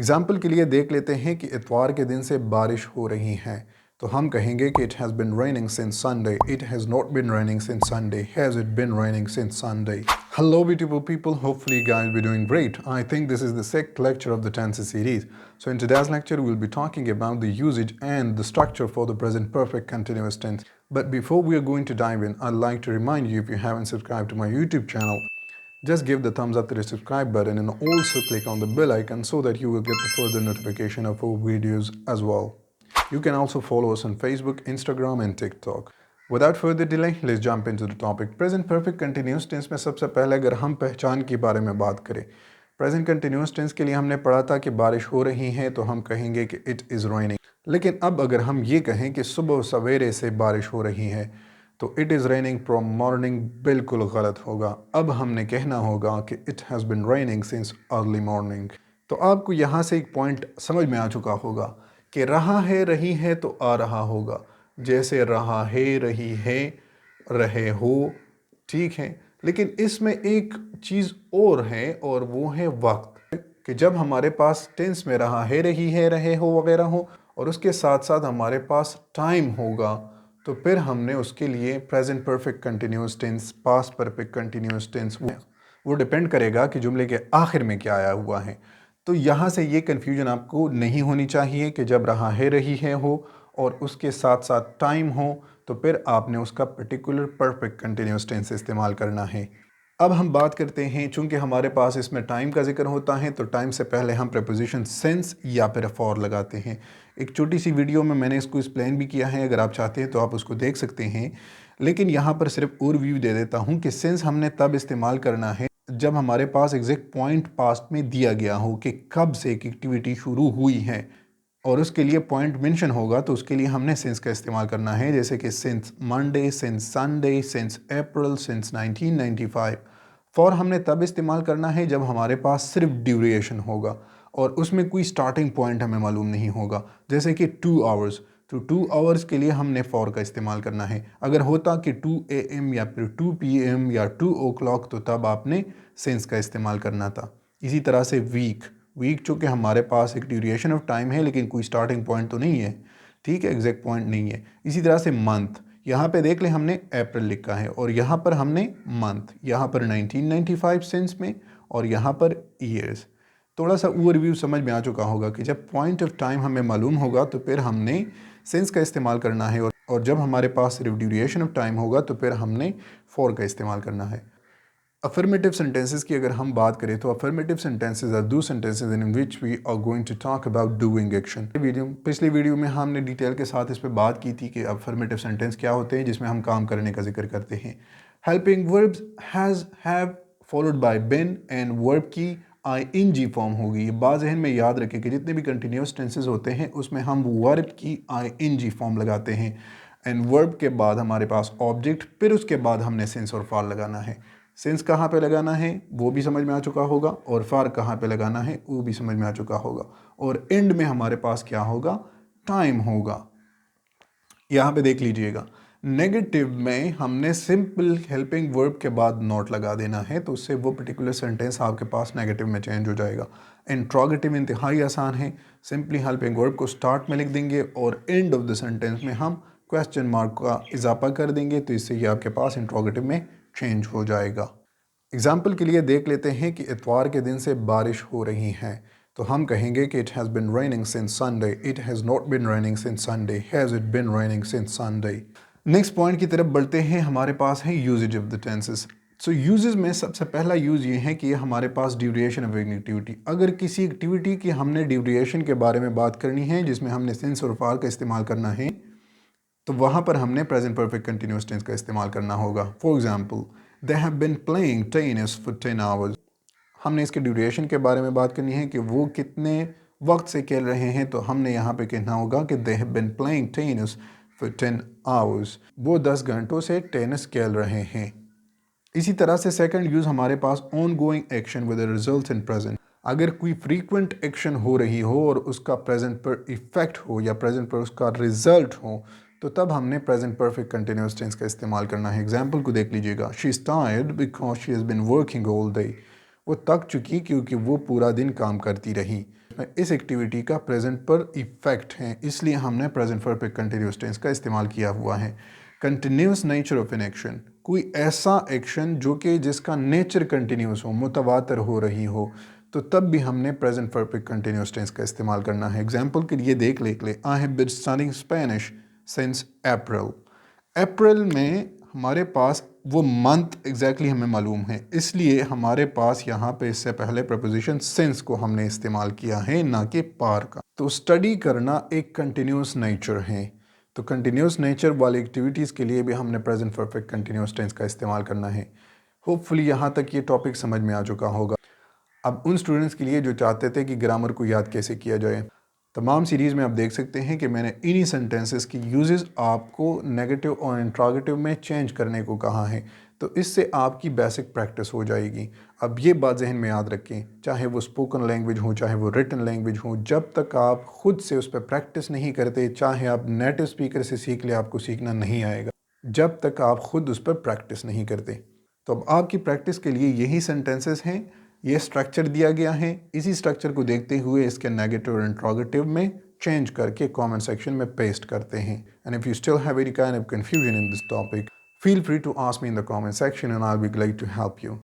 Example के लिए देख लेते हैं कि इतवार के दिन से बारिश हो रही है, तो हम कहेंगे कि it has been raining since Sunday, it has not been raining since Sunday, has it been raining since Sunday. Hello beautiful people, hopefully you guys be doing great. I think this is the sixth lecture of the tenses series. So in today's lecture we'll be talking about the usage and the structure for the present perfect continuous tense. But before we are going to dive in, I'd like to remind you, if you haven't subscribed to my YouTube channel, just give the thumbs up to the subscribe button and also click on the bell icon so that you will get the further notification of our videos as well. You can also follow us on Facebook, Instagram and TikTok. Without further delay, let's jump into the topic. Present perfect continuous tense में सबसे पहले अगर हम पहचान के बारे में बात करें, प्रेजेंट कंटिन्यूस टेंस के लिए हमने पढ़ा था कि बारिश हो रही है तो हम कहेंगे कि इट इज़ रेनिंग. लेकिन अब अगर हम ये कहें कि सुबह सवेरे से बारिश हो रही है तो it is raining from morning बिल्कुल गलत होगा. अब हमने कहना होगा कि it has been raining since early morning. तो आपको यहाँ से एक पॉइंट समझ में आ चुका होगा कि रहा है रही है तो आ रहा होगा, जैसे रहा है रही है रहे हो, ठीक है. लेकिन इसमें एक चीज़ और है और वो है वक्त, कि जब हमारे पास टेंस में रहा है रही है रहे हो वगैरह हो और उसके साथ साथ हमारे पास टाइम होगा, तो फिर हमने उसके लिए present perfect continuous tense, past perfect continuous tense, वो डिपेंड करेगा कि जुमले के आखिर में क्या आया हुआ है. तो यहाँ से ये कन्फ्यूजन आपको नहीं होनी चाहिए कि जब रहा है रही है हो और उसके साथ साथ टाइम हो तो फिर आपने उसका पर्टिकुलर परफेक्ट कंटिन्यूस टेंस इस्तेमाल करना है. अब हम बात करते हैं, चूंकि हमारे पास इसमें टाइम का जिक्र होता है तो टाइम से पहले हम प्रीपोजिशन सिंस या फिर फॉर लगाते हैं. एक छोटी सी वीडियो में मैंने इसको एक्सप्लेन भी किया है, अगर आप चाहते हैं तो आप उसको देख सकते हैं. लेकिन यहाँ पर सिर्फ ओवरव्यू दे देता हूँ कि सिंस हमने तब इस्तेमाल करना है जब हमारे पास एग्जैक्ट पॉइंट पास्ट में दिया गया हो कि कब से एक एक्टिविटी शुरू हुई है और उसके लिए पॉइंट मेंशन होगा, तो उसके लिए हमने सिंस का इस्तेमाल करना है. जैसे कि since Monday, since Sunday, since April, since 1995. For हमने तब इस्तेमाल करना है जब हमारे पास सिर्फ ड्यूरेशन होगा और उसमें कोई स्टार्टिंग पॉइंट हमें मालूम नहीं होगा. जैसे कि 2 आवर्स, तो 2 आवर्स के लिए हमने फॉर का इस्तेमाल करना है. अगर होता कि 2 AM या फिर 2 PM या 2 o'clock, तो तब आपने सिंस का इस्तेमाल करना था. इसी तरह से वीक, चूँकि हमारे पास एक ड्यूरेशन ऑफ टाइम है लेकिन कोई स्टार्टिंग पॉइंट तो नहीं है, ठीक है, एग्जैक्ट पॉइंट नहीं है. इसी तरह से मंथ, यहाँ पे देख लें हमने अप्रैल लिखा है और यहाँ पर हमने मंथ, यहाँ पर 1995 सेंस में और यहाँ पर ईयर्स. थोड़ा सा ओवरव्यू समझ में आ चुका होगा कि जब पॉइंट ऑफ टाइम हमें मालूम होगा तो फिर हमने सेंस का इस्तेमाल करना है और जब हमारे पास सिर्फ ड्यूरेशन ऑफ टाइम होगा तो फिर हमने फॉर का इस्तेमाल करना है. अफर्मेटिव सेंटेंसेस की अगर हम बात करें तो affirmative sentences are the sentences in which we are going to talk about doing action. पिछले वीडियो में हमने डिटेल के साथ इस पर बात की थी कि अफर्मेटिव सेंटेंस क्या होते हैं जिसमें हम काम करने का जिक्र करते हैं. Helping verbs has, have followed by been and verb की ing फॉर्म होगी. ये बात ज़हन में याद रखें कि जितने भी कंटिन्यूस टेंसेस होते हैं उसमें हम वर्ब की ing फॉर्म लगाते हैं एंड वर्ब के बाद हमारे पास ऑब्जेक्ट, फिर उसके बाद हमने सिंस और फॉर लगाना है. सिंस कहाँ पे लगाना है वो भी समझ में आ चुका होगा और फार कहाँ पे लगाना है वो भी समझ में आ चुका होगा. और एंड में हमारे पास क्या होगा, टाइम होगा. यहाँ पे देख लीजिएगा, नेगेटिव में हमने सिंपल हेल्पिंग वर्ब के बाद नॉट लगा देना है तो उससे वो पर्टिकुलर सेंटेंस आपके पास नेगेटिव में चेंज हो जाएगा. इंट्रोगेटिव इंतहाई आसान है, सिंपली हेल्पिंग वर्ब को स्टार्ट में लिख देंगे और एंड ऑफ द सेंटेंस में हम क्वेश्चन मार्क का इजाफा कर देंगे, तो इससे ये आपके पास इंट्रोगेटिव में चेंज हो जाएगा. एग्जाम्पल के लिए देख लेते हैं कि इतवार के दिन से बारिश हो रही है, तो हम कहेंगे कि it has been raining since Sunday, it has not been raining since Sunday, has it been raining since Sunday. Next point की तरफ बढ़ते हैं. हमारे पास है uses of the tenses. So uses में सबसे पहला यूज़ ये है कि ये हमारे पास ड्यूरेशन ऑफ एन एक्टिविटी. अगर किसी एक्टिविटी की हमने ड्यूरेशन के बारे में बात करनी है जिसमें हमने सिंस और फार का इस्तेमाल करना है, तो वहाँ पर हमने प्रेजेंट परफेक्ट कंटिन्यूस टेंस का इस्तेमाल करना होगा. For example, they have been playing tennis for 10 hours. हमने इसके ड्यूरेशन के बारे में बात करनी है कि वो कितने वक्त से खेल रहे हैं, तो हमने यहाँ पे कहना होगा कि they have been playing tennis for 10 hours. वो 10 घंटों से टेनिस खेल रहे हैं. इसी तरह से सेकंड यूज़ हमारे pass on going action with result in present. अगर कोई फ्रीक्वेंट एक्शन हो रही हो और उसका प्रेजेंट पर इफेक्ट हो या प्रेजेंट पर उसका रिजल्ट हो, तो तब हमने प्रेजेंट परफेक्ट कंटिन्यूस टेंस का इस्तेमाल करना है. एग्जाम्पल को देख लीजिएगा, she is tired because she has been working all day. वो थक चुकी क्योंकि वो पूरा दिन काम करती रही. में इस एक्टिविटी का प्रेजेंट पर इफेक्ट है, इसलिए हमने प्रेजेंट परफेक्ट कंटिन्यूस टेंस का इस्तेमाल किया हुआ है। Continuous nature of an action, कोई ऐसा एक्शन जो कि जिसका नेचर कंटिन्यूस हो, मुतवातर हो रही हो, तो तब भी हमने प्रेजेंट परफेक्ट कंटिन्यूस टेंस का इस्तेमाल करना है। एग्जाम्पल के लिए देख ले I have been studying Spanish since April. अप्रैल में हमारे पास वो मंथ एग्जैक्टली हमें मालूम है, इसलिए हमारे पास यहाँ पे इससे पहले प्रपोजिशन सिंस को हमने इस्तेमाल किया है, ना कि पार का। तो स्टडी करना एक कंटिन्यूस नेचर है, तो कंटिन्यूस नेचर वाली एक्टिविटीज़ के लिए भी हमने प्रेजेंट परफेक्ट कंटिन्यूस टेंस का इस्तेमाल करना है। होपफुली यहाँ तक ये टॉपिक समझ में आ चुका होगा। अब उन स्टूडेंट्स के लिए जो चाहते थे कि ग्रामर को याद कैसे किया जाए, तमाम सीरीज़ में आप देख सकते हैं कि मैंने इन्हीं सेंटेंसेस की यूजेस आपको नेगेटिव और इंट्रोगेटिव में चेंज करने को कहा है, तो इससे आपकी बेसिक प्रैक्टिस हो जाएगी। अब ये बात जहन में याद रखें, चाहे वो स्पोकन लैंग्वेज हो, चाहे वो रिटन लैंग्वेज हो, जब तक आप खुद से उस पर प्रैक्टिस नहीं करते, चाहे आप नेटिव स्पीकर से सीख ले, आपको सीखना नहीं आएगा जब तक आप खुद उस पर प्रैक्टिस नहीं करते। तो अब आपकी प्रैक्टिस के लिए यही सेंटेंसेस हैं, ये स्ट्रक्चर दिया गया है। इसी स्ट्रक्चर को देखते हुए इसके नेगेटिव और इंट्रोगेटिव में चेंज करके कमेंट सेक्शन में पेस्ट करते हैं। And if you still have any kind of confusion in this topic, feel free to ask me in the comment section and I'll be glad to help you.